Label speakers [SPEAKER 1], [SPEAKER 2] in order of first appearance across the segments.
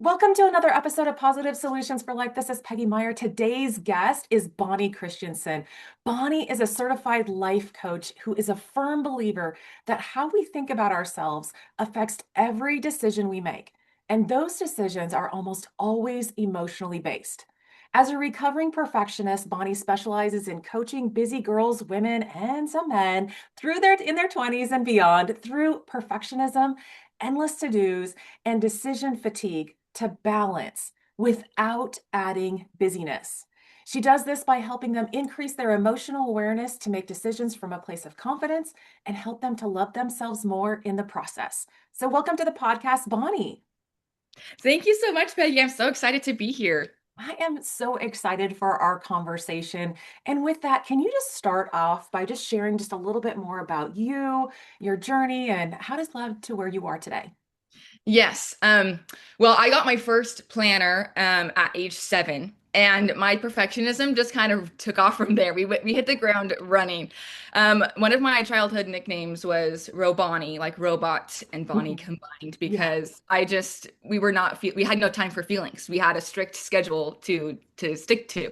[SPEAKER 1] Welcome to another episode of Positive Solutions for Life. This is Peggy Meyer. Today's guest is Bonnie Christensen. Bonnie is a certified life coach who is a firm believer that how we think about ourselves affects every decision we make. And those decisions are almost always emotionally based. As a recovering perfectionist, Bonnie specializes in coaching busy girls, women, and some men in their 20s and beyond through perfectionism, endless to-dos, and decision fatigue to balance without adding busyness. She does this by helping them increase their emotional awareness to make decisions from a place of confidence and help them to love themselves more in the process. So, welcome to the podcast, Bonnie.
[SPEAKER 2] Thank you so much, Peggy. I'm so excited to be here.
[SPEAKER 1] I am so excited for our conversation. And with that, can you just start off by just sharing just a little bit more about you, your journey, and how does led to where you are today?
[SPEAKER 2] Yes. Well, I got my first planner at age 7, and my perfectionism just kind of took off from there. We hit the ground running. One of my childhood nicknames was Robonnie, like robot and Bonnie
[SPEAKER 1] Mhm.
[SPEAKER 2] combined,
[SPEAKER 1] Yeah.
[SPEAKER 2] because we had no time for feelings. We had a strict schedule to stick to.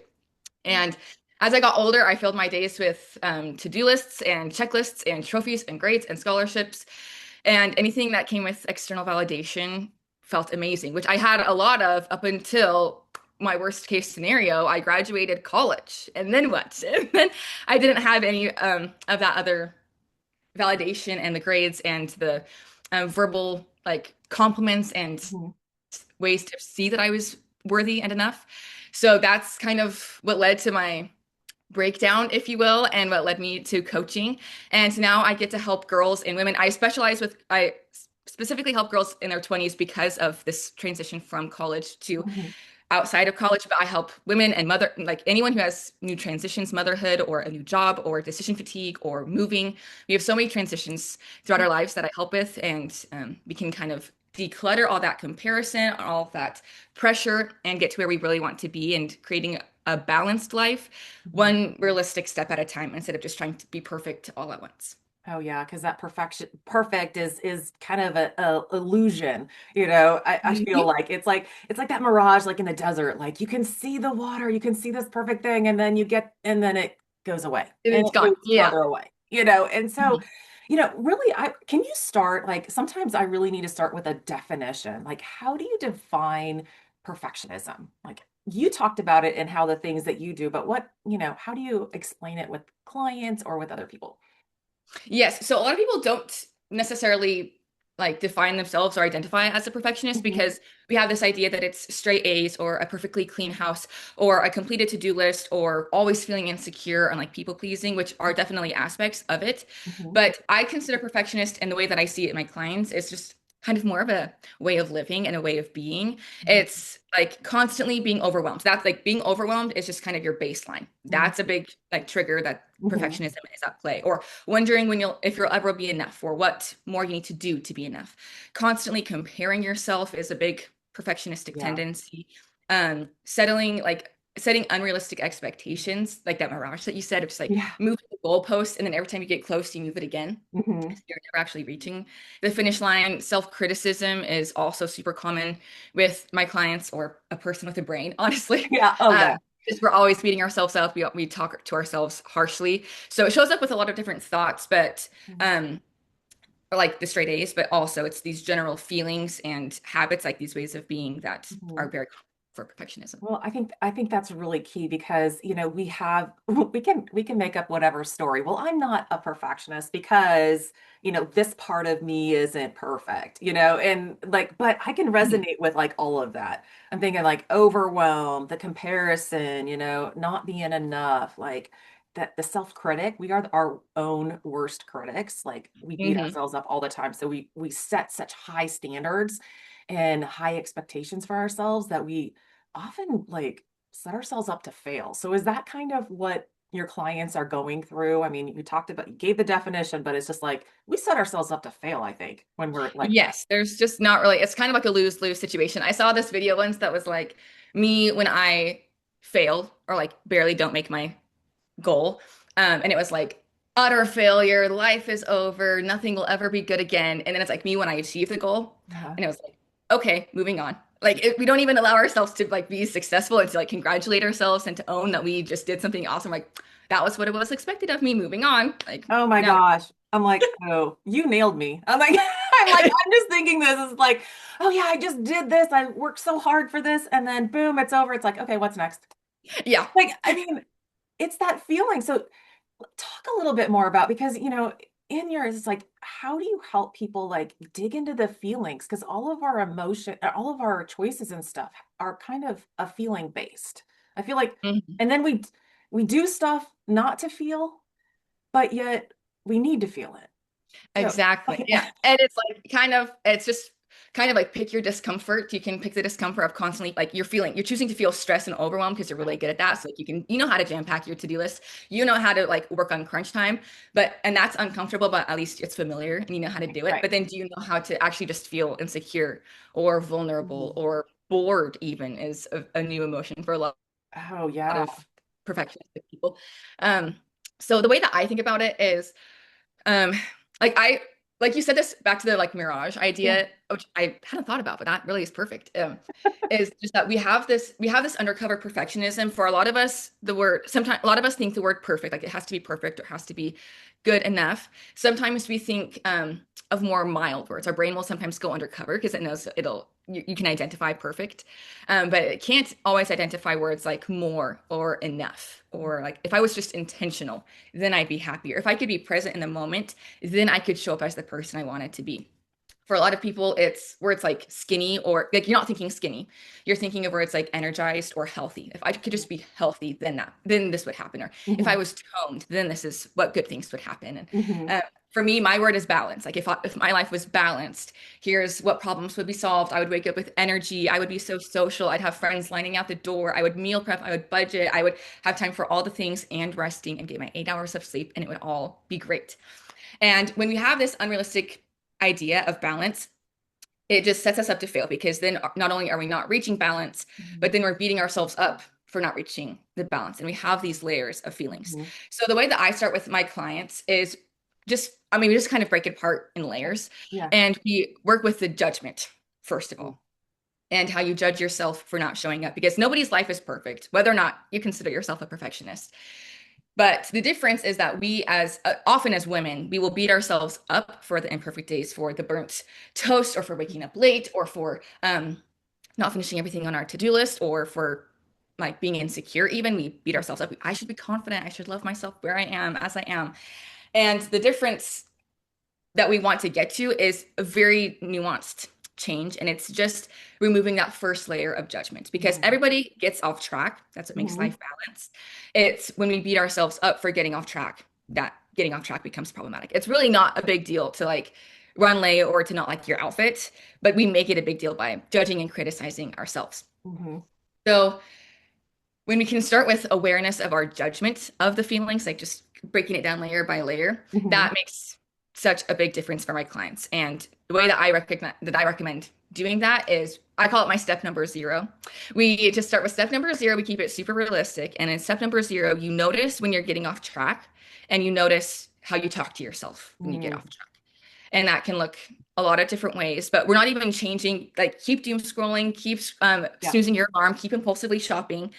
[SPEAKER 2] And as I got older, I filled my days with to-do lists and checklists and trophies and grades and scholarships. And anything that came with external validation felt amazing, which I had a lot of up until my worst case scenario. I graduated college. And then what? And then I didn't have any of that other validation and the grades and the verbal like compliments and
[SPEAKER 1] Mhm.
[SPEAKER 2] ways to see that I was worthy and enough. So that's kind of what led to my breakdown, if you will, and what led me to coaching. And now I get to help girls and women. I specifically help girls in their 20s because of this transition from college to
[SPEAKER 1] Mhm.
[SPEAKER 2] outside of college. But I help women and like anyone who has new transitions, motherhood or a new job or decision fatigue or moving. We have so many transitions throughout our lives that I help with, and we can kind of declutter all that comparison, all that pressure, and get to where we really want to be and creating a balanced life,
[SPEAKER 1] Mhm.
[SPEAKER 2] one realistic step at a time instead of just trying to be perfect all at once.
[SPEAKER 1] Oh yeah, because that perfect is kind of a illusion, I feel
[SPEAKER 2] Mhm.
[SPEAKER 1] it's like that mirage, like in the desert. Like you can see the water, you can see this perfect thing, and then it goes away and
[SPEAKER 2] It's
[SPEAKER 1] it
[SPEAKER 2] gone.
[SPEAKER 1] moves
[SPEAKER 2] Yeah.
[SPEAKER 1] further away. And so,
[SPEAKER 2] Mhm.
[SPEAKER 1] really, I can you start like sometimes I really need to start with a definition. Like, how do you define perfectionism? Like you talked about it and how the things that you do, but how do you explain it with clients or with other people?
[SPEAKER 2] Yes. So a lot of people don't necessarily like define themselves or identify as a perfectionist
[SPEAKER 1] Mhm.
[SPEAKER 2] because we have this idea that it's straight A's or a perfectly clean house or a completed to-do list or always feeling insecure and like people pleasing, which are definitely aspects of it.
[SPEAKER 1] Mhm.
[SPEAKER 2] But I consider perfectionist and the way that I see it in my clients is just kind of more of a way of living and a way of being.
[SPEAKER 1] Mhm.
[SPEAKER 2] It's like constantly being overwhelmed. That's like being overwhelmed is just kind of your baseline. That's a big like trigger that
[SPEAKER 1] Mhm.
[SPEAKER 2] perfectionism is at play. Or wondering if you'll ever be enough or what more you need to do to be enough. Constantly comparing yourself is a big perfectionistic
[SPEAKER 1] Yeah.
[SPEAKER 2] tendency. Setting unrealistic expectations, like that mirage that you said, of just like
[SPEAKER 1] Yeah.
[SPEAKER 2] moving the goalpost, and then every time you get close, you move it again.
[SPEAKER 1] Mhm.
[SPEAKER 2] So you're never actually reaching the finish line. Self-criticism is also super common with my clients or a person with a brain, honestly.
[SPEAKER 1] Yeah. Oh,
[SPEAKER 2] Um,
[SPEAKER 1] yeah.
[SPEAKER 2] because we're always beating ourselves up. We talk to ourselves harshly. So it shows up with a lot of different thoughts, but
[SPEAKER 1] Mhm.
[SPEAKER 2] um, or like the straight A's, but also it's these general feelings and habits, like these ways of being that are
[SPEAKER 1] Mhm.
[SPEAKER 2] very common for perfectionism.
[SPEAKER 1] Well, I think that's really key because, we have we can make up whatever story. Well, I'm not a perfectionist because, this part of me isn't perfect, and like, but I can
[SPEAKER 2] Mhm.
[SPEAKER 1] resonate with like all of that. I'm thinking like overwhelm, the comparison, not being enough, like that the self-critic, we are our own worst critics. Like we beat
[SPEAKER 2] Mhm.
[SPEAKER 1] ourselves up all the time. So we set such high standards and high expectations for ourselves that we often like set ourselves up to fail. So is that kind of what your clients are going through? I mean, you gave the definition, but it's just like we set ourselves up to fail, I think, when we're like that.
[SPEAKER 2] Yes, there's just not really, it's kind of like a lose-lose situation. I saw this video once that was like me when I fail or like barely don't make my goal. And it was like utter failure, life is over, nothing will ever be good again. And then it's like me when I achieve the goal.
[SPEAKER 1] Yeah.
[SPEAKER 2] And it was like, okay, moving on. Like we don't even allow ourselves to like be successful and to like congratulate ourselves and to own that we just did something awesome. Like that was what it was expected of me. Moving on. Like
[SPEAKER 1] Oh my
[SPEAKER 2] now.
[SPEAKER 1] gosh. I'm like, oh, you nailed me. I'm like, I'm just thinking this is like, oh yeah, I just did this. I worked so hard for this. And then boom, it's over. It's like, okay, what's next?
[SPEAKER 2] Yeah.
[SPEAKER 1] Like, I mean, it's that feeling. So talk a little bit more about because, in yours, it's like, how do you help people like dig into the feelings? Because all of our emotion, all of our choices and stuff are kind of a feeling based. I feel like,
[SPEAKER 2] Mhm.
[SPEAKER 1] and then we do stuff not to feel, but yet we need to feel it. So,
[SPEAKER 2] Exactly.
[SPEAKER 1] okay.
[SPEAKER 2] Yeah. And it's like it's just kind of like pick your discomfort. You can pick the discomfort of constantly like you're choosing to feel stress and overwhelm because you're really good at that. So like you know how to jam pack your to-do list. You know how to like work on crunch time, and that's uncomfortable, but at least it's familiar and you know how to do it.
[SPEAKER 1] Right.
[SPEAKER 2] But then do you know how to actually just feel insecure or vulnerable
[SPEAKER 1] Mhm.
[SPEAKER 2] or bored even is a new emotion for a
[SPEAKER 1] Oh
[SPEAKER 2] lot
[SPEAKER 1] yeah.
[SPEAKER 2] of perfectionistic people. Um, so the way that I think about it is um, like like you said this back to the like mirage
[SPEAKER 1] Yeah.
[SPEAKER 2] idea, which I hadn't thought about, but that really is perfect. Is just that we have this undercover perfectionism. For a lot of us, the word sometimes a lot of us think the word perfect, like it has to be perfect or it has to be good enough. Sometimes we think of more mild words. Our brain will sometimes go undercover because it knows you can identify perfect, but it can't always identify words like more or enough or like if I was just intentional then I'd be happier. If I could be present in the moment, then I could show up as the person I wanted to be. For a lot of people, it's where it's like skinny or like you're not thinking skinny. You're thinking of where it's like energized or healthy. If I could just be healthy, then this would happen. Or if I
[SPEAKER 1] Hmm.
[SPEAKER 2] was toned, then this is what good things would happen. And
[SPEAKER 1] Hmm.
[SPEAKER 2] for me, my word is balance. Like if my life was balanced, here's what problems would be solved. I would wake up with energy. I would be so social. I'd have friends lining out the door. I would meal prep. I would budget. I would have time for all the things and resting and get my 8 hours of sleep, and it would all be great. And when we have this unrealistic idea of balance, it just sets us up to fail because then not only are we not reaching balance, but then we're beating ourselves up for not reaching the balance. And we have these layers of feelings.
[SPEAKER 1] Hmm.
[SPEAKER 2] So the way that I start with my clients is we just kind of break it apart in
[SPEAKER 1] Okay.
[SPEAKER 2] layers
[SPEAKER 1] Yeah.
[SPEAKER 2] and we work with the judgment, first of
[SPEAKER 1] Mhm.
[SPEAKER 2] all, and how you judge yourself for not showing up because nobody's life is perfect, whether or not you consider yourself a perfectionist. But the difference is that we, as often as women, we will beat ourselves up for the imperfect days, for the burnt toast, or for waking up late, or for not finishing everything on our to-do list, or for like being insecure. Even we beat ourselves up. I should be confident. I should love myself where I am, as I am. And the difference that we want to get to is a very nuanced change. And it's just removing that first layer of judgment because
[SPEAKER 1] Mhm.
[SPEAKER 2] everybody gets off track. That's what makes
[SPEAKER 1] Mhm.
[SPEAKER 2] life balanced. It's when we beat ourselves up for getting off track that getting off track becomes problematic. It's really not a big deal to like run late or to not like your outfit, but we make it a big deal by judging and criticizing ourselves.
[SPEAKER 1] Mhm.
[SPEAKER 2] So when we can start with awareness of our judgment of the feelings, like just breaking it down layer by layer,
[SPEAKER 1] Mhm.
[SPEAKER 2] that makes such a big difference for my clients. And the way that I recommend doing that is I call it my step number zero. We just start with step number zero, we keep it super realistic. And in step number zero, you notice when you're getting off track and you notice how you talk to yourself when you get
[SPEAKER 1] Mhm.
[SPEAKER 2] off track. And that can look a lot of different ways, but we're not even changing, like keep doom scrolling, keep
[SPEAKER 1] Yeah.
[SPEAKER 2] snoozing your alarm, keep impulsively shopping.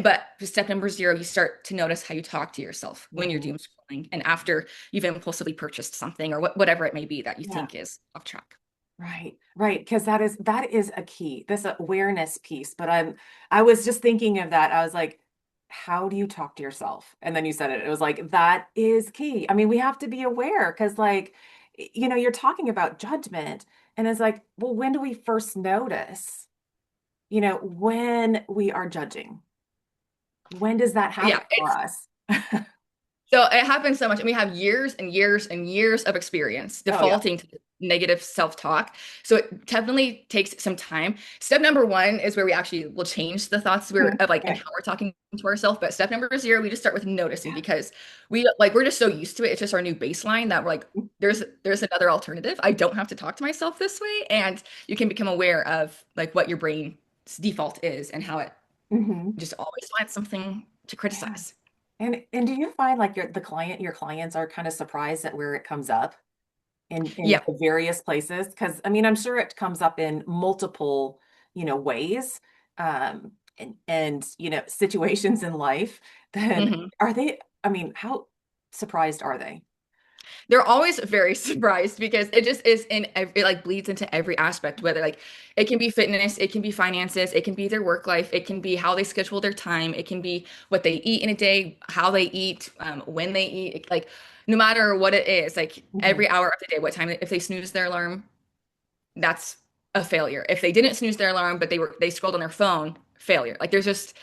[SPEAKER 2] But step number zero, you start to notice how you talk to yourself when you're
[SPEAKER 1] Mhm.
[SPEAKER 2] doom scrolling and after you've impulsively purchased something or whatever it may be that you
[SPEAKER 1] Yeah.
[SPEAKER 2] think is off track.
[SPEAKER 1] Right. Right. Because that is a key, this awareness piece. But I was just thinking of that. I was like, how do you talk to yourself? And then you said it. It was like, that is key. I mean, we have to be aware because like, you're talking about judgment. And it's like, well, when do we first notice, when we are judging? When does that
[SPEAKER 2] Yeah,
[SPEAKER 1] happen for us?
[SPEAKER 2] so it happens so much, and we have years and years and years of experience
[SPEAKER 1] Oh yeah.
[SPEAKER 2] defaulting to negative self-talk. So it definitely takes some time. Step number one is where we actually will change the thoughts
[SPEAKER 1] Mhm.
[SPEAKER 2] of like and
[SPEAKER 1] Right.
[SPEAKER 2] how we're talking to ourselves. But step number zero, we just start with noticing
[SPEAKER 1] Yeah.
[SPEAKER 2] because we're just so used to it. It's just our new baseline that we're like, there's another alternative. I don't have to talk to myself this way, and you can become aware of like what your brain's default is and how it
[SPEAKER 1] Hmm.
[SPEAKER 2] just always finds something to
[SPEAKER 1] Yeah.
[SPEAKER 2] criticize.
[SPEAKER 1] And do you find like your clients are kind of surprised at where it comes up in
[SPEAKER 2] Yeah.
[SPEAKER 1] the various places? Because I mean, I'm sure it comes up in multiple. ways, situations in life, then
[SPEAKER 2] Mhm.
[SPEAKER 1] are they, I mean, how surprised are they?
[SPEAKER 2] They're always very surprised because it just is it like bleeds into every aspect, whether like it can be fitness, it can be finances, it can be their work life, it can be how they schedule their time, it can be what they eat in a day, how they eat, when they eat, like no matter what it is, like
[SPEAKER 1] Mhm.
[SPEAKER 2] every hour of the day, what time, if they snooze their alarm, that's a failure. If they didn't snooze their alarm, but they scrolled on their phone, failure. Like there's just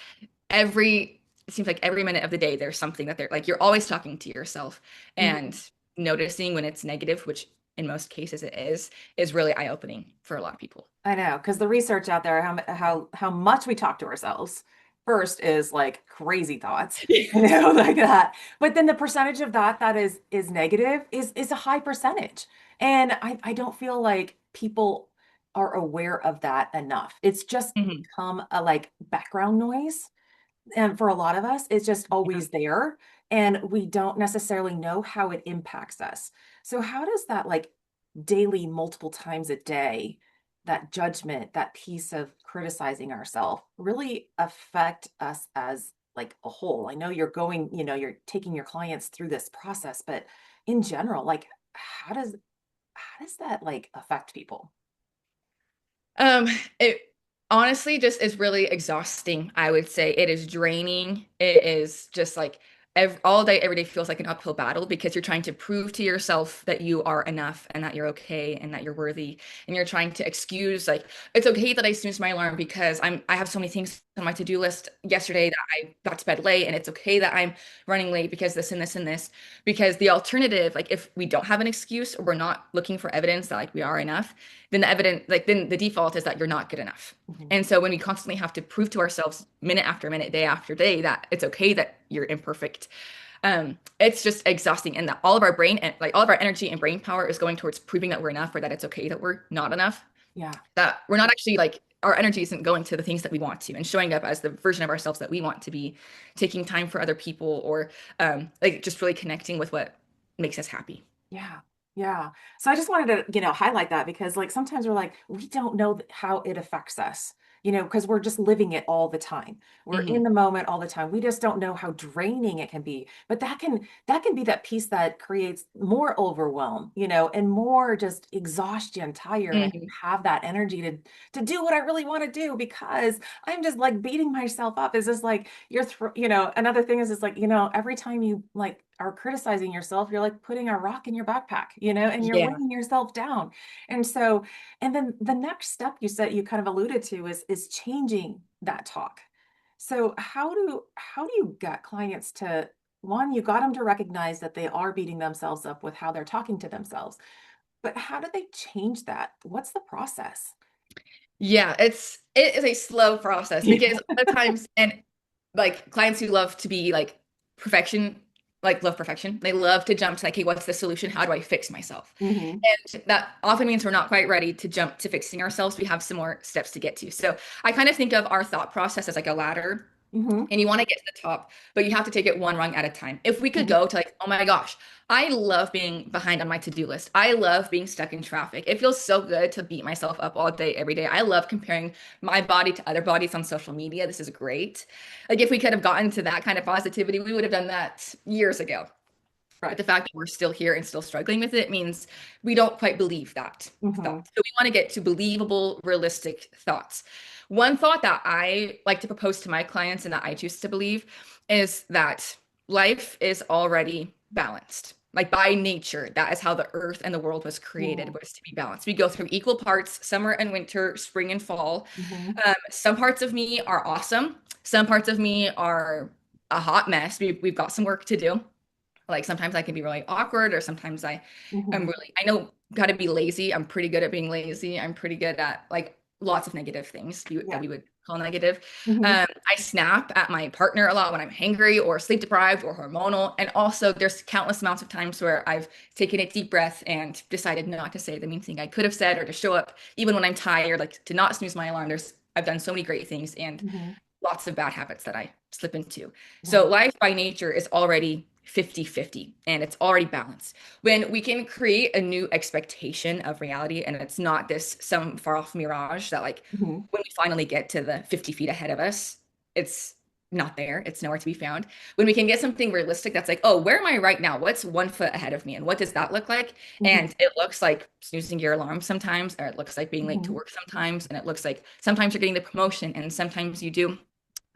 [SPEAKER 2] every it seems like every minute of the day there's something that they're like you're always talking to yourself and
[SPEAKER 1] Mhm.
[SPEAKER 2] noticing when it's negative, which in most cases it is really eye-opening for a lot of people.
[SPEAKER 1] I know, because the research out there, how much we talk to ourselves first is like crazy thoughts, like that. But then the percentage of that is negative is a high percentage. And I don't feel like people are aware of that enough. It's just
[SPEAKER 2] Mhm.
[SPEAKER 1] become a like background noise. And for a lot of us, it's just
[SPEAKER 2] Yeah.
[SPEAKER 1] always there. And we don't necessarily know how it impacts us. So how does that like daily, multiple times a day, that judgment, that piece of criticizing ourselves really affect us as like a whole? I know you're taking your clients through this process, but in general, like how does that like affect people?
[SPEAKER 2] Um, it honestly just is really exhausting, I would say. It is draining. It is just like all day, every day feels like an uphill battle because you're trying to prove to yourself that you are enough and that you're okay and that you're worthy. And you're trying to excuse like it's okay that I snoozed my alarm because I have so many things on my to-do list yesterday that I got to bed late, and it's okay that I'm running late because this and this and this. Because the alternative, like if we don't have an excuse or we're not looking for evidence that like we are enough, then the evidence, like then the default is that you're not good enough.
[SPEAKER 1] Mhm.
[SPEAKER 2] And so when we constantly have to prove to ourselves minute after minute, day after day that it's okay that you're imperfect, it's just exhausting. And that all of our brain and like all of our energy and brain power is going towards proving that we're enough or that it's okay that we're not enough.
[SPEAKER 1] Yeah.
[SPEAKER 2] That we're not actually like our energy isn't going to the things that we want to and showing up as the version of ourselves that we want to be, taking time for other people or like just really connecting with what makes us happy.
[SPEAKER 1] Yeah. Yeah. So I just wanted to, highlight that because like sometimes we're like, we don't know how it affects us, because we're just living it all the time. We're in
[SPEAKER 2] Hmm.
[SPEAKER 1] the moment all the time. We just don't know how draining it can be. But that can be that piece that creates more overwhelm, and more just exhaustion, tired. I don't
[SPEAKER 2] Hmm.
[SPEAKER 1] have that energy to do what I really want to do because I'm just like beating myself up. It's just like another thing is just like, every time you like are criticizing yourself, you're like putting a rock in your backpack, and you're
[SPEAKER 2] Yeah.
[SPEAKER 1] weighing yourself down. And so, and then the next step you said you kind of alluded to is changing that talk. So how do you get clients to one, you got them to recognize that they are beating themselves up with how they're talking to themselves, but how do they change that? What's the process?
[SPEAKER 2] Yeah, it is a slow process
[SPEAKER 1] Yeah.
[SPEAKER 2] because other times and like clients who love to be like perfection, like love perfection, they love to jump to like, hey, what's the solution? How do I fix myself?
[SPEAKER 1] Hmm.
[SPEAKER 2] And that often means we're not quite ready to jump to fixing ourselves. We have some more steps to get to. So I kind of think of our thought process as like a ladder
[SPEAKER 1] Hmm.
[SPEAKER 2] and you want to get to the top, but you have to take it one rung at a time. If we could
[SPEAKER 1] Hmm.
[SPEAKER 2] go to like, oh my gosh, I love being behind on my to-do list. I love being stuck in traffic. It feels so good to beat myself up all day, every day. I love comparing my body to other bodies on social media. This is great. Like if we could have gotten to that kind of positivity, we would have done that years ago. But
[SPEAKER 1] Right.
[SPEAKER 2] the fact that we're still here and still struggling with it means we don't quite believe that
[SPEAKER 1] Hmm.
[SPEAKER 2] thought. So we want to get to believable, realistic thoughts. One thought that I like to propose to my clients and that I choose to believe is that life is already balanced. Like by nature, that is how the earth and the world was created, was to be balanced. We go through equal parts, summer and winter, spring and fall.
[SPEAKER 1] Hmm.
[SPEAKER 2] Some parts of me are awesome. Some parts of me are a hot mess. We've got some work to do. Like sometimes I can be really awkward, or sometimes I'm
[SPEAKER 1] Hmm.
[SPEAKER 2] really, I know got to be lazy. I'm pretty good at being lazy. I'm pretty good at like lots of negative things that
[SPEAKER 1] Yeah.
[SPEAKER 2] we would call negative.
[SPEAKER 1] Hmm.
[SPEAKER 2] I snap at my partner a lot when I'm hangry or sleep deprived or hormonal. And also, there's countless amounts of times where I've taken a deep breath and decided not to say the mean thing I could have said or to show up even when I'm tired, like to not snooze my alarm. I've done so many great things and
[SPEAKER 1] Hmm.
[SPEAKER 2] lots of bad habits that I slip into. So
[SPEAKER 1] Right.
[SPEAKER 2] life by nature is already 50-50 and it's already balanced. When we can create a new expectation of reality and it's not this some far off mirage that like
[SPEAKER 1] Mhm.
[SPEAKER 2] when we finally get to the 50 feet ahead of us, it's not there. It's nowhere to be found. When we can get something realistic that's like, oh, where am I right now? What's 1 foot ahead of me? And what does that look like?
[SPEAKER 1] Mhm.
[SPEAKER 2] And it looks like snoozing your alarm sometimes, or it looks like being late to
[SPEAKER 1] Mhm.
[SPEAKER 2] work sometimes, and it looks like sometimes you're getting the promotion and sometimes you do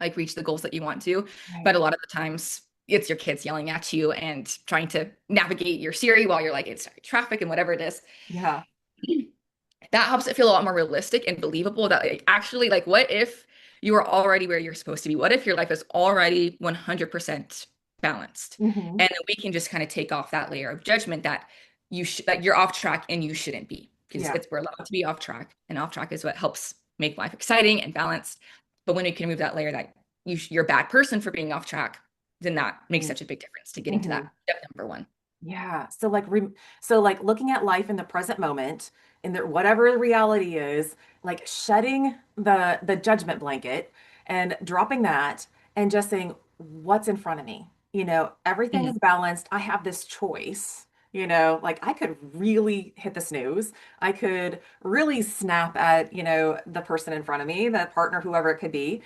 [SPEAKER 2] like reach the goals that you want to. But
[SPEAKER 1] Right.
[SPEAKER 2] a lot of the times it's your kids yelling at you and trying to navigate your Siri while you're like, it's traffic and whatever it is.
[SPEAKER 1] Yeah.
[SPEAKER 2] That helps it feel a lot more realistic and believable that like, actually, like, what if you are already where you're supposed to be? What if your life is already 100% balanced?
[SPEAKER 1] Mhm.
[SPEAKER 2] And then we can just kind of take off that layer of judgment that that you're off track and you shouldn't be because
[SPEAKER 1] Yeah.
[SPEAKER 2] it's we're allowed to be off track and off track is what helps make life exciting and balanced. But when we can remove that layer that you're a bad person for being off track, then that makes such a big difference to getting to that
[SPEAKER 1] Mhm.
[SPEAKER 2] step number one.
[SPEAKER 1] Yeah. So like looking at life in the present moment, in the whatever the reality is, like shedding the judgment blanket and dropping that and just saying what's in front of me. Everything
[SPEAKER 2] Mhm.
[SPEAKER 1] is balanced. I have this choice. Like I could really hit the snooze. I could really snap at, the person in front of me, the partner, whoever it could be,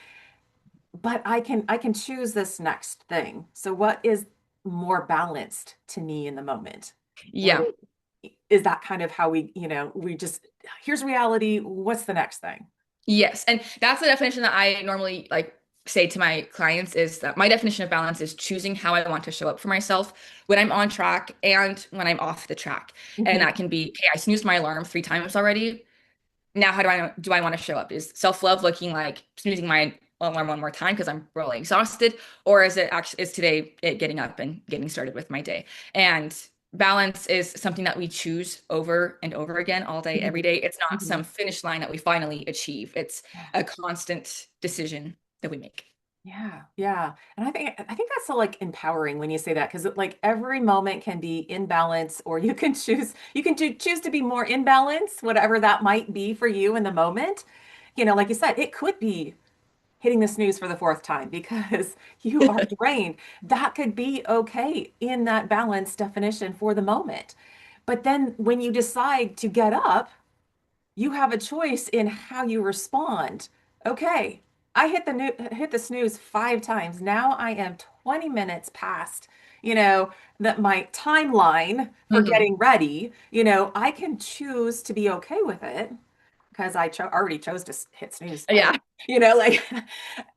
[SPEAKER 1] but I can choose this next thing. So what is more balanced to me in the moment? And
[SPEAKER 2] Yeah.
[SPEAKER 1] is that kind of how we just here's reality, what's the next thing?
[SPEAKER 2] Yes. And that's the definition that I normally like say to my clients is that my definition of balance is choosing how I want to show up for myself when I'm on track and when I'm off the track. And
[SPEAKER 1] Mhm.
[SPEAKER 2] that can be, okay, I snoozed my alarm 3 times already. Now how do I want to show up? Is self-love looking like snoozing my alarm one more time because I'm really exhausted, or is it actually is today it getting up and getting started with my day? And balance is something that we choose over and over again all day, every
[SPEAKER 1] Mhm.
[SPEAKER 2] day. It's not
[SPEAKER 1] Mhm.
[SPEAKER 2] some finish line that we finally achieve. It's
[SPEAKER 1] Yeah.
[SPEAKER 2] a constant decision that we make.
[SPEAKER 1] Yeah, yeah. And I think that's so like empowering when you say that because like every moment can be in balance or you can choose to be more in balance, whatever that might be for you in the moment. Like you said, it could be hitting the snooze for the fourth time because you are drained. That could be okay in that balance definition for the moment. But then when you decide to get up, you have a choice in how you respond. Okay, I hit the snooze 5 times. Now I am 20 minutes past, that my timeline for
[SPEAKER 2] Mhm.
[SPEAKER 1] getting ready. I can choose to be okay with it because already chose to hit snooze twice.
[SPEAKER 2] Yeah.
[SPEAKER 1] Like,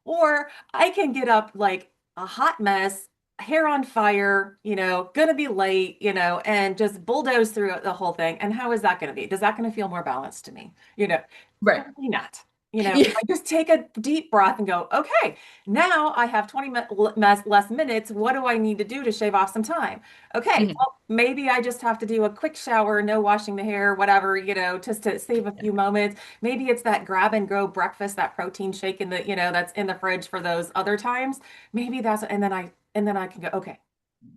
[SPEAKER 1] or I can get up like a hot mess, hair on fire, gonna be late, and just bulldoze through the whole thing. And how is that gonna be? Does that gonna feel more balanced to me?
[SPEAKER 2] Right.
[SPEAKER 1] Probably not. If
[SPEAKER 2] Yeah.
[SPEAKER 1] I just take a deep breath and go, okay, now I have 20 less minutes. What do I need to do to shave off some time? Okay,
[SPEAKER 2] Mhm.
[SPEAKER 1] well, maybe I just have to do a quick shower, no washing the hair, whatever, just to save a
[SPEAKER 2] Yeah.
[SPEAKER 1] few moments. Maybe it's that grab and go breakfast, that protein shake that's in the fridge for those other times. Maybe that's, and then I can go, okay,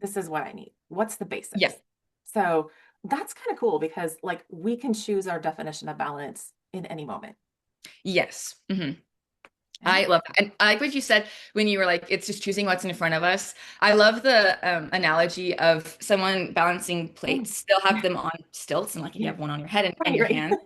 [SPEAKER 1] this is what I need. What's the
[SPEAKER 2] Yeah.
[SPEAKER 1] basics? So that's kind of cool because like we can choose our definition of balance in any moment.
[SPEAKER 2] Yes.
[SPEAKER 1] Yeah.
[SPEAKER 2] I love that. And I like what you said when you were like, it's just choosing what's in front of us. I love the analogy of someone balancing
[SPEAKER 1] Mm.
[SPEAKER 2] plates. They'll have
[SPEAKER 1] Yeah.
[SPEAKER 2] them on stilts, and like if you
[SPEAKER 1] Yeah.
[SPEAKER 2] have one on your head and
[SPEAKER 1] Right,
[SPEAKER 2] your
[SPEAKER 1] right.
[SPEAKER 2] hands.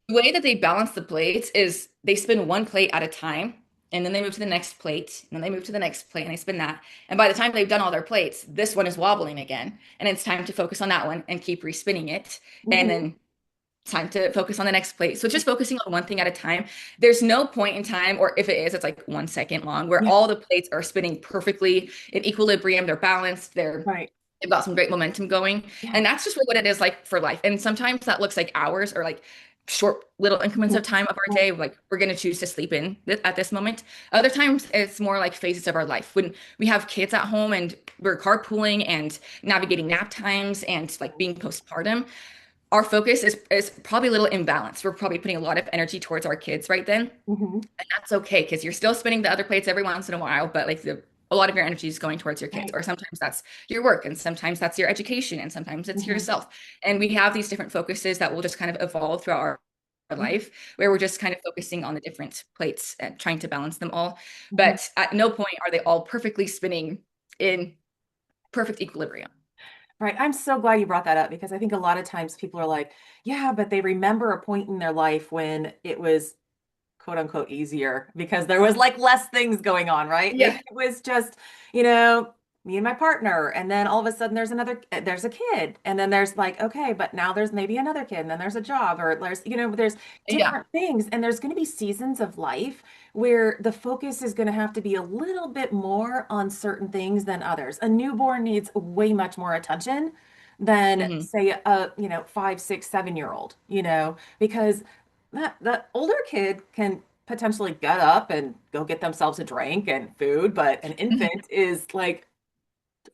[SPEAKER 2] The way that they balance the plates is they spin one plate at a time, and then they move to the next plate, and then they move to the next plate, and they spin that. And by the time they've done all their plates, this one is wobbling again, and it's time to focus on that one and keep respinning it. And
[SPEAKER 1] Mhm.
[SPEAKER 2] then time to focus on the next plate. So just focusing on one thing at a time. There's no point in time, or if it is, it's like 1 second long, where
[SPEAKER 1] Yeah.
[SPEAKER 2] all the plates are spinning perfectly in equilibrium. They're balanced.
[SPEAKER 1] Right.
[SPEAKER 2] They've got some great momentum going.
[SPEAKER 1] Yeah.
[SPEAKER 2] And that's just what it is like for life. And sometimes that looks like hours or like short little increments
[SPEAKER 1] Mhm.
[SPEAKER 2] of time of our
[SPEAKER 1] Right.
[SPEAKER 2] day. Like we're going to choose to sleep in at this moment. Other times it's more like phases of our life when we have kids at home and we're carpooling and navigating nap times and like being postpartum our focus is probably a little imbalanced. We're probably putting a lot of energy towards our kids right then.
[SPEAKER 1] Mhm.
[SPEAKER 2] And that's okay because you're still spinning the other plates every once in a while, but like a lot of your energy is going towards your kids.
[SPEAKER 1] Right.
[SPEAKER 2] Or sometimes that's your work, and sometimes that's your education, and sometimes it's
[SPEAKER 1] Mhm.
[SPEAKER 2] yourself. And we have these different focuses that will just kind of evolve throughout our
[SPEAKER 1] Mhm.
[SPEAKER 2] life, where we're just kind of focusing on the different plates and trying to balance them all.
[SPEAKER 1] Mhm.
[SPEAKER 2] But at no point are they all perfectly spinning in perfect equilibrium.
[SPEAKER 1] Right. I'm so glad you brought that up because I think a lot of times people are like, yeah, but they remember a point in their life when it was quote unquote easier because there was like less things going on, right? Maybe
[SPEAKER 2] Yeah.
[SPEAKER 1] it was just, you know, me and my partner, and then all of a sudden there's a kid, and then there's like, okay, but now there's maybe another kid, and then there's a job, or there's, there's
[SPEAKER 2] Yeah.
[SPEAKER 1] different things, and there's going to be seasons of life where the focus is going to have to be a little bit more on certain things than others. A newborn needs way much more attention than
[SPEAKER 2] Hmm.
[SPEAKER 1] say a, 5, 6, 7 year old, because that older kid can potentially get up and go get themselves a drink and food, but an infant is like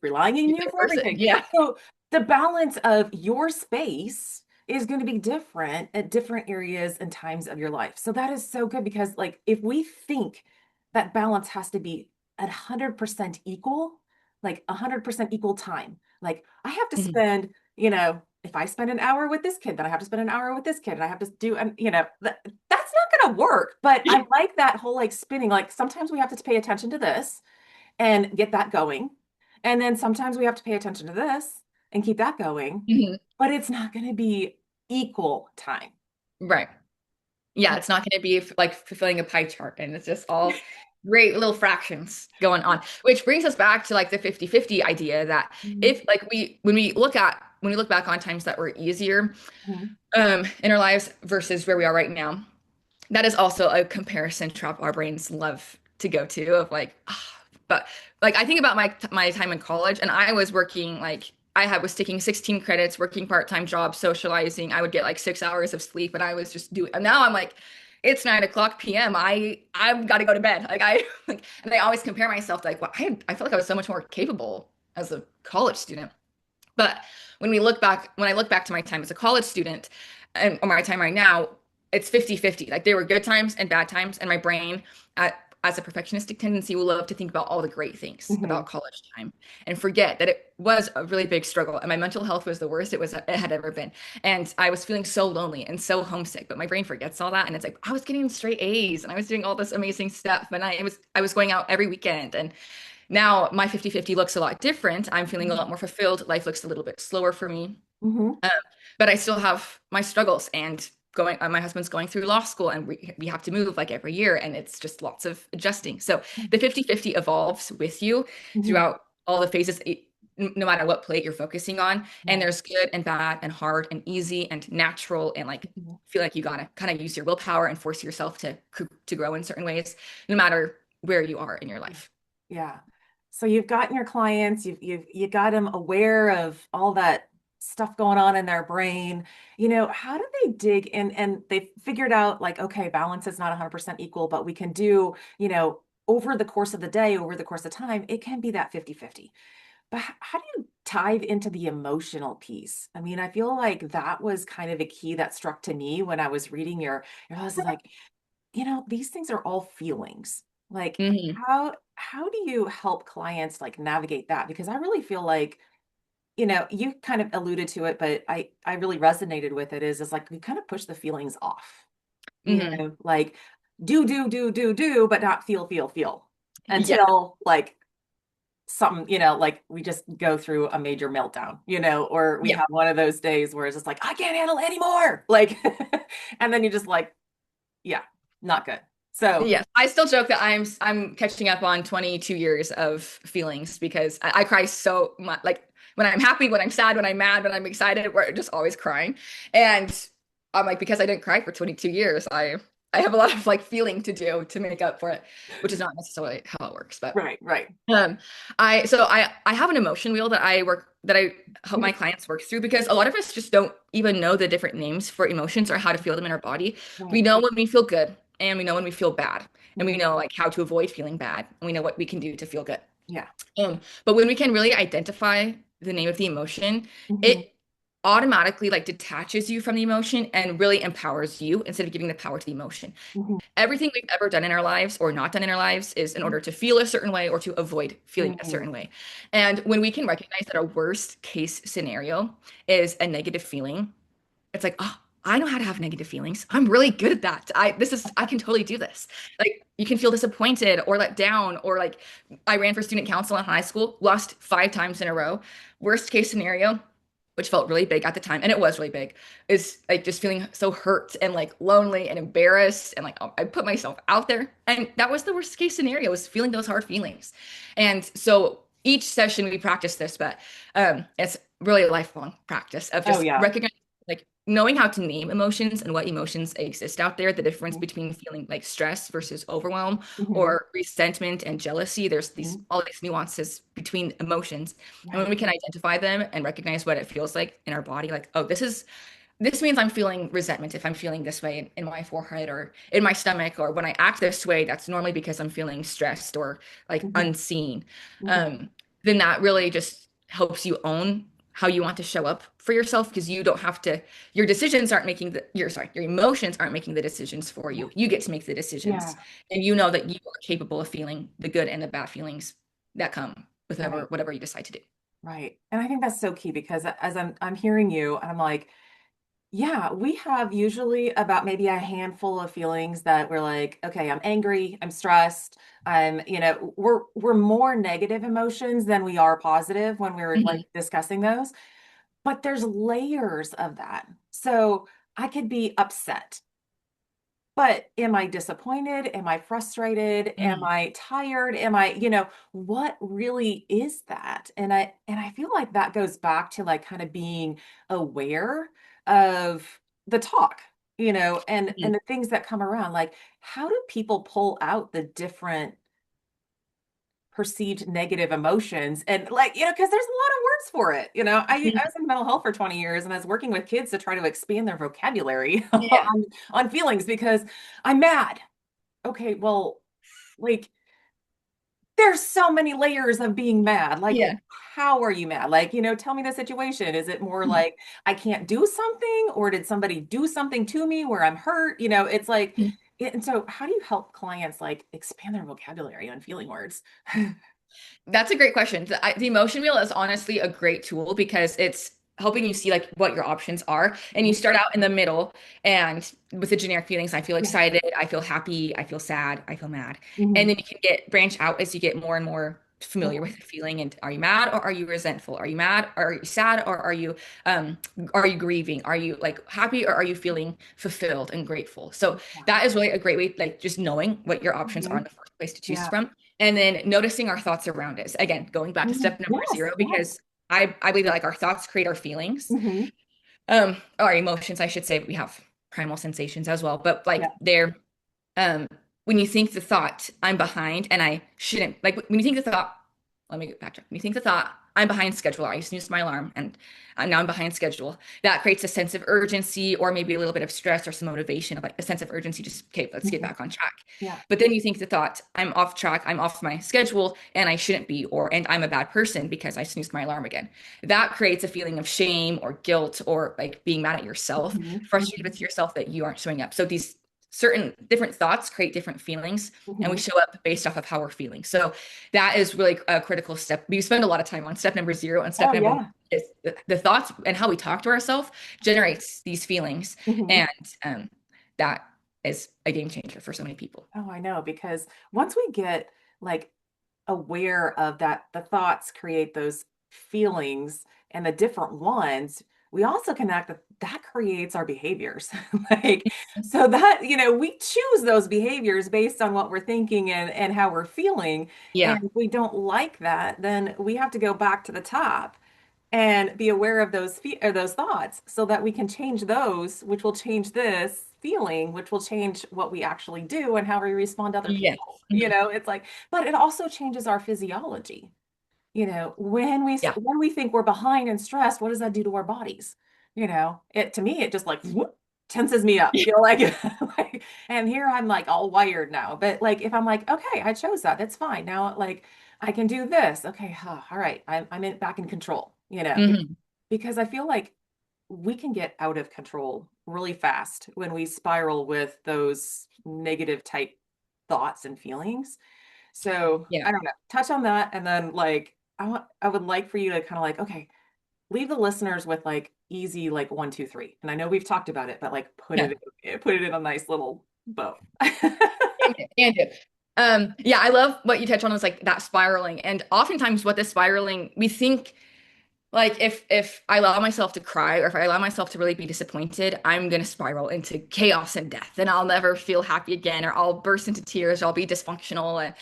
[SPEAKER 1] relying on
[SPEAKER 2] You're
[SPEAKER 1] you
[SPEAKER 2] the
[SPEAKER 1] for
[SPEAKER 2] person.
[SPEAKER 1] everything.
[SPEAKER 2] Yeah.
[SPEAKER 1] So the balance of your space is going to be different at different areas and times of your life. So that is so good because like if we think that balance has to be 100% equal, like 100% equal time, like I have to
[SPEAKER 2] Hmm.
[SPEAKER 1] spend, if I spend an hour with this kid, then I have to spend an hour with this kid, and I have to do, and that's not going to work. But I like that whole like spinning. Like sometimes we have to pay attention to this and get that going. And then sometimes we have to pay attention to this and keep that going,
[SPEAKER 2] Hmm.
[SPEAKER 1] but it's not going to be equal time.
[SPEAKER 2] Right. Yeah, it's not going to be like fulfilling a pie chart and it's just all great little fractions going on, which brings us back to like the 50-50 idea that
[SPEAKER 1] Mhm.
[SPEAKER 2] if like when we look back on times that were easier
[SPEAKER 1] Mhm.
[SPEAKER 2] in our lives versus where we are right now, that is also a comparison trap our brains love to go to of like but like I think about my time in college and I was working like was taking 16 credits, working part-time jobs, socializing. I would get like 6 hours of sleep and I was just doing, and now I'm like it's 9 o'clock p.m. I've got to go to bed. Like I like, and I always compare myself to like well, I feel like I was so much more capable as a college student. But when I look back to my time as a college student and or my time right now, it's 50-50. Like there were good times and bad times, and my brain, as a perfectionistic tendency, will love to think about all the great things
[SPEAKER 1] Mhm.
[SPEAKER 2] about college time and forget that it was a really big struggle. And my mental health was the worst it had ever been. And I was feeling so lonely and so homesick, but my brain forgets all that. And it's like I was getting straight A's and I was doing all this amazing stuff. And I was going out every weekend and now my 50-50 looks a lot different. I'm feeling a lot more fulfilled. Life looks a little bit slower for me.
[SPEAKER 1] Mhm.
[SPEAKER 2] Um, but I still have my struggles and my husband's going through law school and we have to move like every year and it's just lots of adjusting. So the 50-50 evolves with you
[SPEAKER 1] Mhm.
[SPEAKER 2] throughout all the phases, no matter what plate you're focusing on. And
[SPEAKER 1] Right.
[SPEAKER 2] there's good and bad and hard and easy and natural and like
[SPEAKER 1] Mhm.
[SPEAKER 2] feel like you gotta kind of use your willpower and force yourself to grow in certain ways, no matter where you are in your life.
[SPEAKER 1] Yeah. So you've gotten your clients, you got them aware of all that stuff going on in their brain. How do they dig in and they figured out like, okay, balance is not 100% equal, but we can do, over the course of the day, over the course of time, it can be that 50-50. But how do you dive into the emotional piece? I mean, I feel like that was kind of a key that struck to me when I was reading your I was like, these things are all feelings. Like
[SPEAKER 2] Hmm.
[SPEAKER 1] how do you help clients like navigate that? Because I really feel like, you kind of alluded to it, but I really resonated with it is like we kind of push the feelings off,
[SPEAKER 2] Hmm.
[SPEAKER 1] like do, but not feel
[SPEAKER 2] Yeah.
[SPEAKER 1] until like something, like we just go through a major meltdown, or we
[SPEAKER 2] Yeah.
[SPEAKER 1] have one of those days where it's just like, I can't handle it anymore. Like, and then you just like, yeah, not good. So,
[SPEAKER 2] Yes, I still joke that I'm catching up on 22 years of feelings because I cry so much. Like when I'm happy, when I'm sad, when I'm mad, when I'm excited, we're just always crying. And I'm like, because I didn't cry for 22 years, I have a lot of like feeling to do to make up for it, which is not necessarily how it works. But
[SPEAKER 1] right, right.
[SPEAKER 2] um, I have an emotion wheel that I help my clients work through because a lot of us just don't even know the different names for emotions or how to feel them in our body. We
[SPEAKER 1] Right.
[SPEAKER 2] know when we feel good and we know when we feel bad and we
[SPEAKER 1] Mhm.
[SPEAKER 2] know like how to avoid feeling bad and we know what we can do to feel good.
[SPEAKER 1] Yeah.
[SPEAKER 2] But when we can really identify the name of the emotion,
[SPEAKER 1] Mhm.
[SPEAKER 2] it automatically like detaches you from the emotion and really empowers you instead of giving the power to the emotion.
[SPEAKER 1] Mhm.
[SPEAKER 2] Everything we've ever done in our lives or not done in our lives is in order to feel a certain way or to avoid feeling a
[SPEAKER 1] Mhm.
[SPEAKER 2] certain way. And when we can recognize that our worst case scenario is a negative feeling, it's like, oh, I know how to have negative feelings. I'm really good at that. I can totally do this. Like you can feel disappointed or let down, or like I ran for student council in high school, lost 5 times in a row. Worst case scenario, which felt really big at the time, and it was really big, is like just feeling so hurt and like lonely and embarrassed, and like I put myself out there, and that was the worst case scenario, was feeling those hard feelings. And so each session we practice this, but it's really a lifelong practice of
[SPEAKER 1] Oh
[SPEAKER 2] just
[SPEAKER 1] yeah.
[SPEAKER 2] recognizing, like knowing how to name emotions and what emotions exist out there, the difference
[SPEAKER 1] Mhm.
[SPEAKER 2] between feeling like stress versus overwhelm,
[SPEAKER 1] Mhm.
[SPEAKER 2] or resentment and jealousy. There's these
[SPEAKER 1] Mhm.
[SPEAKER 2] all these nuances between emotions. And when
[SPEAKER 1] Right.
[SPEAKER 2] we can identify them and recognize what it feels like in our body, like, oh, this means I'm feeling resentment if I'm feeling this way in my forehead or in my stomach, or when I act this way, that's normally because I'm feeling stressed or like
[SPEAKER 1] Mhm.
[SPEAKER 2] unseen.
[SPEAKER 1] Mhm.
[SPEAKER 2] Um, then that really just helps you own how you want to show up for yourself, because you don't have to, your decisions aren't making your emotions aren't making the decisions for
[SPEAKER 1] Yeah.
[SPEAKER 2] you. You get to make the decisions.
[SPEAKER 1] Yeah.
[SPEAKER 2] And you know that you are capable of feeling the good and the bad feelings that come with
[SPEAKER 1] Right.
[SPEAKER 2] whatever you decide to do.
[SPEAKER 1] Right. And I think that's so key because as I'm hearing you, I'm like, yeah, we have usually about maybe a handful of feelings that we're like, okay, I'm angry, I'm stressed, we're more negative emotions than we are positive when we're like
[SPEAKER 2] Mhm.
[SPEAKER 1] discussing those. But there's layers of that. So I could be upset. But am I disappointed? Am I frustrated? Am
[SPEAKER 2] Mhm.
[SPEAKER 1] I tired? Am I, what really is that? And I feel like that goes back to like kind of being aware of the talk, and
[SPEAKER 2] Mhm.
[SPEAKER 1] the things that come around. Like, how do people pull out the different perceived negative emotions? And like, because there's a lot of words for it. I was in mental health for 20 years and I was working with kids to try to expand their vocabulary
[SPEAKER 2] Yeah.
[SPEAKER 1] on feelings because I'm mad. Okay, well, like there's so many layers of being mad. Like,
[SPEAKER 2] Yeah.
[SPEAKER 1] how are you mad? Like, tell me the situation. Is it more
[SPEAKER 2] Mhm.
[SPEAKER 1] like I can't do something, or did somebody do something to me where I'm hurt? It's like, and so how do you help clients like expand their vocabulary on feeling words?
[SPEAKER 2] That's a great question. The emotion wheel is honestly a great tool because it's helping you see like what your options are. And you
[SPEAKER 1] Mhm.
[SPEAKER 2] start out in the middle and with the generic feelings, I feel
[SPEAKER 1] Yeah.
[SPEAKER 2] excited, I feel happy, I feel sad, I feel mad. And
[SPEAKER 1] Mhm.
[SPEAKER 2] then you can get branch out as you get more and more familiar with
[SPEAKER 1] Mhm.
[SPEAKER 2] the feeling. And are you mad or are you resentful? Are you mad or are you sad, or um are you grieving? Are you like happy or are you feeling fulfilled and grateful? So
[SPEAKER 1] Yeah.
[SPEAKER 2] that is really a great way, like just knowing what your options are in
[SPEAKER 1] Mhm.
[SPEAKER 2] the first place to choose
[SPEAKER 1] Yeah.
[SPEAKER 2] from, and then noticing our thoughts around it. Again, going back to
[SPEAKER 1] Mhm.
[SPEAKER 2] step number
[SPEAKER 1] Yes.
[SPEAKER 2] zero,
[SPEAKER 1] Yes.
[SPEAKER 2] because I believe that like our thoughts create our feelings,
[SPEAKER 1] Hmm.
[SPEAKER 2] our emotions, I should say. We have primal sensations as well, but
[SPEAKER 1] Yeah.
[SPEAKER 2] like they're um when you think the thought I'm behind and I shouldn't, like when you think the thought, let me get back to when you think the thought I'm behind schedule, I snoozed my alarm and now I'm behind schedule, that creates a sense of urgency or maybe a little bit of stress or some motivation of like a sense of urgency, just okay, let's get
[SPEAKER 1] Hmm.
[SPEAKER 2] back on track.
[SPEAKER 1] Yeah.
[SPEAKER 2] But then you think the thought I'm off track, I'm off my schedule and I shouldn't be, or and I'm a bad person because I snoozed my alarm again. That creates a feeling of shame or guilt or like being mad at yourself,
[SPEAKER 1] Hmm.
[SPEAKER 2] frustrated
[SPEAKER 1] Hmm.
[SPEAKER 2] with yourself that you aren't showing up. So these certain different thoughts create different feelings, and we
[SPEAKER 1] Hmm.
[SPEAKER 2] show up based off of how we're feeling. So that is really a critical step. We spend a lot of time on step number zero, and step
[SPEAKER 1] Oh
[SPEAKER 2] number one
[SPEAKER 1] yeah.
[SPEAKER 2] is the thoughts and how we talk to ourselves generates these feelings.
[SPEAKER 1] Hmm.
[SPEAKER 2] And that is a game changer for so many people.
[SPEAKER 1] Oh, I know, because once we get like aware of that, the thoughts create those feelings and the different ones, we also connect that creates our behaviors. Like, so that, we choose those behaviors based on what we're thinking and how we're feeling. And
[SPEAKER 2] Yeah.
[SPEAKER 1] if we don't like that, then we have to go back to the top and be aware of those thoughts so that we can change those, which will change this feeling, which will change what we actually do and how we respond to other
[SPEAKER 2] Yes.
[SPEAKER 1] people.
[SPEAKER 2] Mhm.
[SPEAKER 1] It's like, but it also changes our physiology.
[SPEAKER 2] Yeah.
[SPEAKER 1] When we think we're behind and stressed, what does that do to our bodies? It to me, it just like whoop, tenses me up. Like, and here I'm like all wired now. But like, if I'm like, okay, I chose that, that's fine. Now, like, I can do this. Okay, huh, all right, I'm back in control.
[SPEAKER 2] Mhm.
[SPEAKER 1] Because I feel like we can get out of control really fast when we spiral with those negative type thoughts and feelings. So
[SPEAKER 2] Yeah.
[SPEAKER 1] I don't know, touch on that. And then like, I would like for you to kind of like, okay, leave the listeners with like easy, like 1, 2, 3. And I know we've talked about it, but like
[SPEAKER 2] Yeah.
[SPEAKER 1] put it in a nice little bow.
[SPEAKER 2] And yeah, I love what you touch on is like that spiraling. And oftentimes what the spiraling, we think like if I allow myself to cry or if I allow myself to really be disappointed, I'm gonna spiral into chaos and death and I'll never feel happy again or I'll burst into tears or I'll be dysfunctional.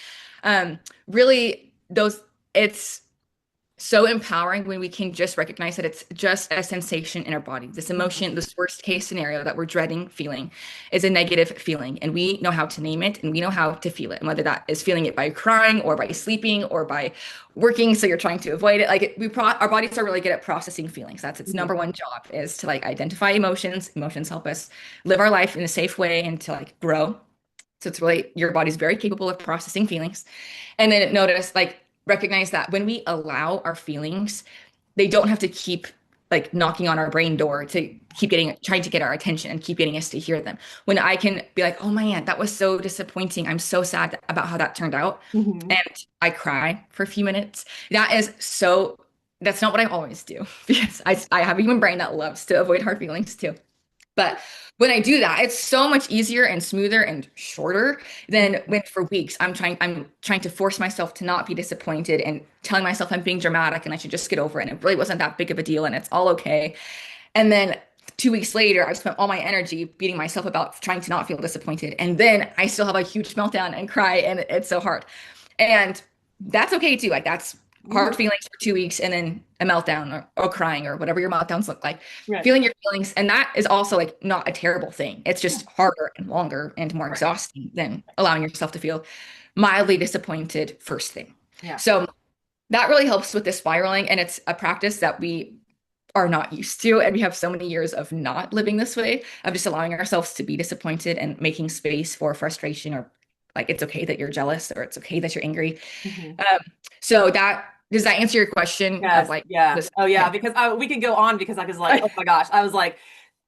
[SPEAKER 2] And really those it's so empowering when we can just recognize that it's just a sensation in our body. This emotion,
[SPEAKER 1] Mhm.
[SPEAKER 2] this worst case scenario that we're dreading feeling is a negative feeling. And we know how to name it and we know how to feel it. And whether that is feeling it by crying or by sleeping or by working, so you're trying to avoid it. Like our bodies are really good at processing feelings. That's its
[SPEAKER 1] Mhm.
[SPEAKER 2] number one job is to like identify emotions. Emotions help us live our life in a safe way and to like grow. So it's really your body's very capable of processing feelings. And then notice, like, recognize that when we allow our feelings, they don't have to keep like knocking on our brain door to keep getting trying to get our attention and keep getting us to hear them. When I can be like, oh man, that was so disappointing. I'm so sad about how that turned out.
[SPEAKER 1] Mhm.
[SPEAKER 2] And I cry for a few minutes. That is so, that's not what I always do because I have a human brain that loves to avoid hard feelings too. But when I do that, it's so much easier and smoother and shorter than when for weeks I'm trying to force myself to not be disappointed and telling myself I'm being dramatic and I should just get over it. And it really wasn't that big of a deal and it's all okay. And then 2 weeks later, I've spent all my energy beating myself about trying to not feel disappointed. And then I still have a huge meltdown and cry, and it's so hard. And that's okay too. Like that's hard
[SPEAKER 1] Mhm.
[SPEAKER 2] feelings for 2 weeks and then a meltdown or crying or whatever your meltdowns look like.
[SPEAKER 1] Right.
[SPEAKER 2] Feeling your feelings. And that is also like not a terrible thing. It's
[SPEAKER 1] Yeah.
[SPEAKER 2] just harder and longer and more
[SPEAKER 1] Right.
[SPEAKER 2] exhausting than allowing yourself to feel mildly disappointed first thing.
[SPEAKER 1] Yeah.
[SPEAKER 2] So that really helps with the spiraling. And it's a practice that we are not used to. And we have so many years of not living this way, of just allowing ourselves to be disappointed and making space for frustration or like it's okay that you're jealous or it's okay that you're angry.
[SPEAKER 1] Mhm.
[SPEAKER 2] Um, so that does that answer your question of
[SPEAKER 1] Yes.
[SPEAKER 2] like
[SPEAKER 1] Yeah.
[SPEAKER 2] this?
[SPEAKER 1] Oh, yeah.
[SPEAKER 2] Okay.
[SPEAKER 1] Because we can go on because I was like, oh my gosh, I was like,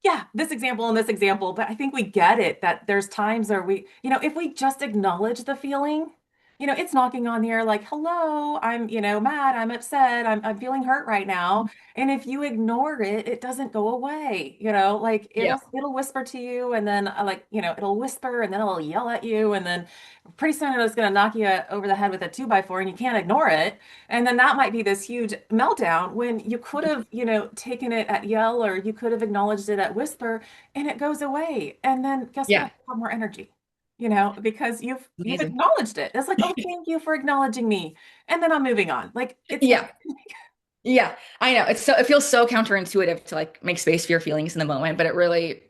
[SPEAKER 1] yeah, this example and this example. But I think we get it that there's times where if we just acknowledge the feeling, it's knocking on the air like, hello, I'm, mad, I'm upset, I'm feeling hurt right now. And if you ignore it, it doesn't go away. Like
[SPEAKER 2] Yeah.
[SPEAKER 1] it'll whisper to you and then like, it'll whisper and then it'll yell at you. And then pretty soon it's going to knock you over the head with a 2x4 and you can't ignore it. And then that might be this huge meltdown when you could have, taken it at yell or you could have acknowledged it at whisper and it goes away. And then guess what?
[SPEAKER 2] Yeah.
[SPEAKER 1] You have more energy, because you've
[SPEAKER 2] Amazing.
[SPEAKER 1] acknowledged it. It's like, oh, thank you for acknowledging me. And then I'm moving on. Like it's
[SPEAKER 2] Yeah. Yeah. I know. It feels so counterintuitive to like make space for your feelings in the moment, but it really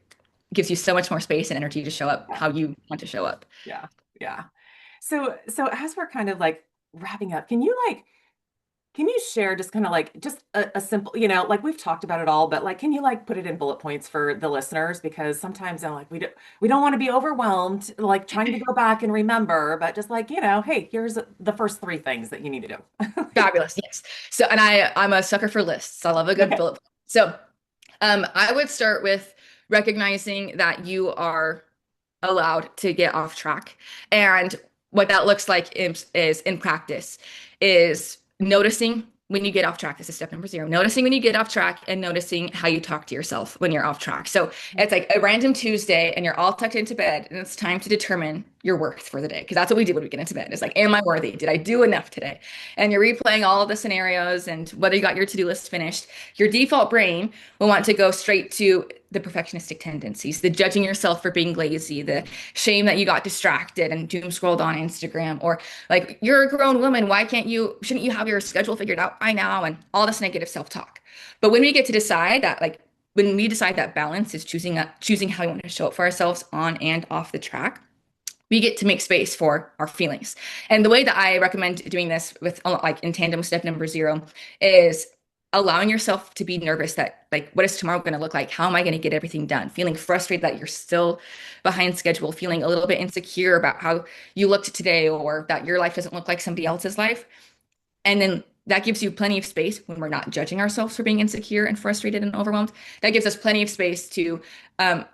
[SPEAKER 2] gives you so much more space and energy to show up
[SPEAKER 1] yeah,
[SPEAKER 2] how you want to show up.
[SPEAKER 1] yeah, yeah. So as we're kind of like wrapping up, can you share just kind of like just a simple, like we've talked about it all, but like can you like put it in bullet points for the listeners? Because sometimes I'm like, we don't want to be overwhelmed, like trying to go back and remember, but just like, hey, here's the first three things that you need to do.
[SPEAKER 2] Fabulous. Yes. So, and I'm a sucker for lists. I love a good
[SPEAKER 1] Okay.
[SPEAKER 2] bullet point. So, I would start with recognizing that you are allowed to get off track. And what that looks like is in practice is noticing when you get off track. This is step number 0. Noticing when you get off track and noticing how you talk to yourself when you're off track. So it's like a random Tuesday and you're all tucked into bed and it's time to determine your worth for the day. Because that's what we do when we get into bed. It's like, am I worthy? Did I do enough today? And you're replaying all of the scenarios and whether you got your to-do list finished. Your default brain will want to go straight to the perfectionistic tendencies, the judging yourself for being lazy, the shame that you got distracted and doom scrolled on Instagram, or like you're a grown woman, shouldn't you have your schedule figured out by now? And all this negative self-talk. But when we get to decide that, like when we decide that balance is choosing how we want to show up for ourselves on and off the track, we get to make space for our feelings. And the way that I recommend doing this with like in tandem with step number 0 is allowing yourself to be nervous that like what is tomorrow going to look like? How am I going to get everything done? Feeling frustrated that you're still behind schedule, feeling a little bit insecure about how you looked today or that your life doesn't look like somebody else's life. And then that gives you plenty of space when we're not judging ourselves for being insecure and frustrated and overwhelmed. That gives us plenty of space to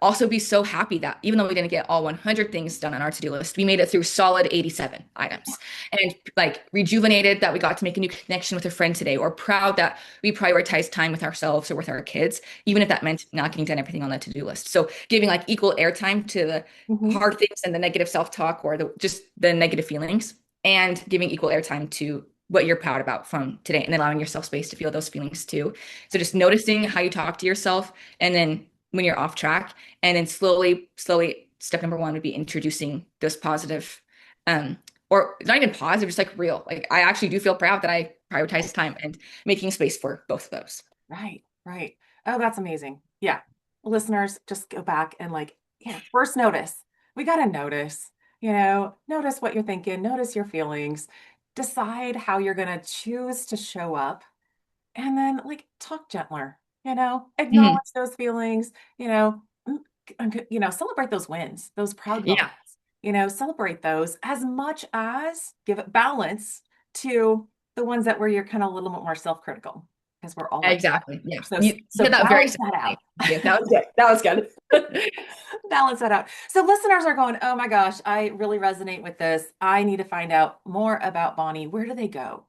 [SPEAKER 2] also be so happy that even though we didn't get all 100 things done on our to-do list, we made it through solid 87 items. And like rejuvenated that we got to make a new connection with a friend today, or proud that we prioritized time with ourselves or with our kids, even if that meant not getting done everything on that to-do list. So giving like equal airtime to the
[SPEAKER 1] Mhm.
[SPEAKER 2] hard things and the negative self-talk or just the negative feelings, and giving equal airtime to what you're proud about from today, and then allowing yourself space to feel those feelings too. So just noticing how you talk to yourself, and then when you're off track, and then slowly, step number one would be introducing those positive, um, or not even positive, just like real. Like I actually do feel proud that I prioritize time and making space for both of those.
[SPEAKER 1] Right, right. Oh, that's amazing. Yeah. Listeners, just go back and like, yeah, first notice. We got to notice, notice what you're thinking, notice your feelings, decide how you're going to choose to show up, and then like talk gentler,
[SPEAKER 2] Mhm.
[SPEAKER 1] acknowledge those feelings, celebrate those wins, those proud
[SPEAKER 2] Yeah,
[SPEAKER 1] moments, celebrate those as much as give it balance to the ones that where you're kind of a little bit more self-critical because we're all like that.
[SPEAKER 2] exactly. Yeah,
[SPEAKER 1] So,
[SPEAKER 2] you
[SPEAKER 1] so
[SPEAKER 2] did that very
[SPEAKER 1] balance that
[SPEAKER 2] succinctly.
[SPEAKER 1] out.
[SPEAKER 2] Yeah, that was good. That was good.
[SPEAKER 1] Balance that out. So listeners are going, oh my gosh, I really resonate with this. I need to find out more about Bonnie. Where do they go?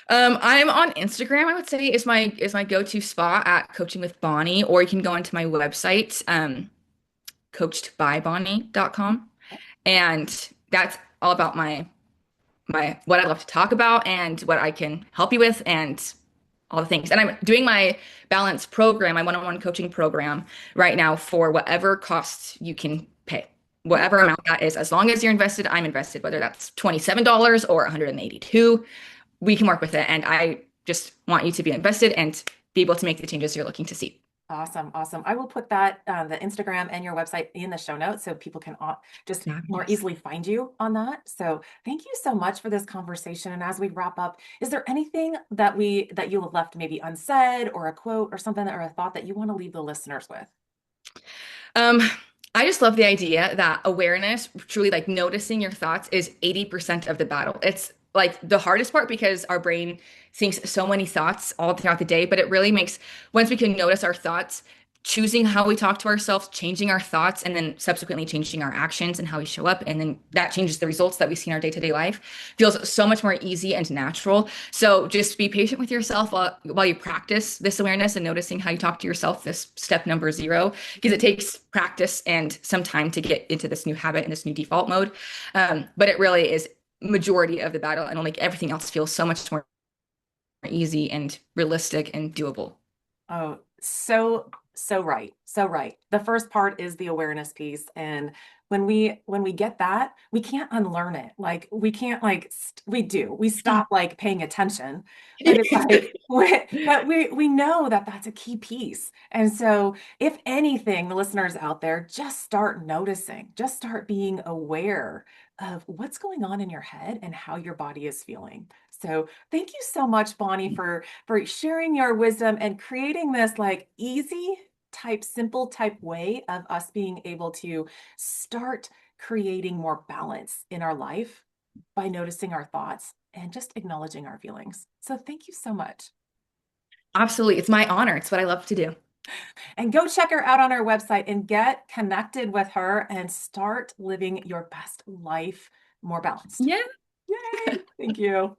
[SPEAKER 2] I'm on Instagram, I would say is my go-to spot at Coaching with Bonnie, or you can go onto my website, coachedbybonnie.com. And that's all about my what I love to talk about and what I can help you with and all the things. And I'm doing my balance program, my one-on-one coaching program right now for whatever costs you can pay. Whatever amount that is, as long as you're invested, I'm invested, whether that's $27 or 182, we can work with it. And I just want you to be invested and be able to make the changes you're looking to see.
[SPEAKER 1] Awesome, awesome. I will put that the Instagram and your website in the show notes so people can just more
[SPEAKER 2] Fabulous.
[SPEAKER 1] easily find you on that. So thank you so much for this conversation. And as we wrap up, is there anything that you have left maybe unsaid, or a quote or something or a thought that you want to leave the listeners with?
[SPEAKER 2] Um, I just love the idea that awareness, truly like noticing your thoughts, is 80% of the battle. It's like the hardest part because our brain thinks so many thoughts all throughout the day, but it really makes, once we can notice our thoughts, choosing how we talk to ourselves, changing our thoughts, and then subsequently changing our actions and how we show up. And then that changes the results that we see in our day-to-day life. Feels so much more easy and natural. So just be patient with yourself while you practice this awareness and noticing how you talk to yourself, this step number zero, because it takes practice and some time to get into this new habit and this new default mode. But it really is majority of the battle, and it'll make everything else feel so much more easy and realistic and doable.
[SPEAKER 1] Oh, so right. So right. The first part is the awareness piece. And when we get that, we can't unlearn it. Like we can't like we do. We stop like paying attention. But it's like but we know that that's a key piece. And so if anything, the listeners out there, just start noticing, just start being aware of what's going on in your head and how your body is feeling. So thank you so much, Bonnie, for sharing your wisdom and creating this like easy type, simple type way of us being able to start creating more balance in our life by noticing our thoughts and just acknowledging our feelings. So thank you so much.
[SPEAKER 2] Absolutely. It's my honor. It's what I love to do.
[SPEAKER 1] And go check her out on her website and get connected with her and start living your best life more balanced.
[SPEAKER 2] Yeah.
[SPEAKER 1] Yay! Thank you.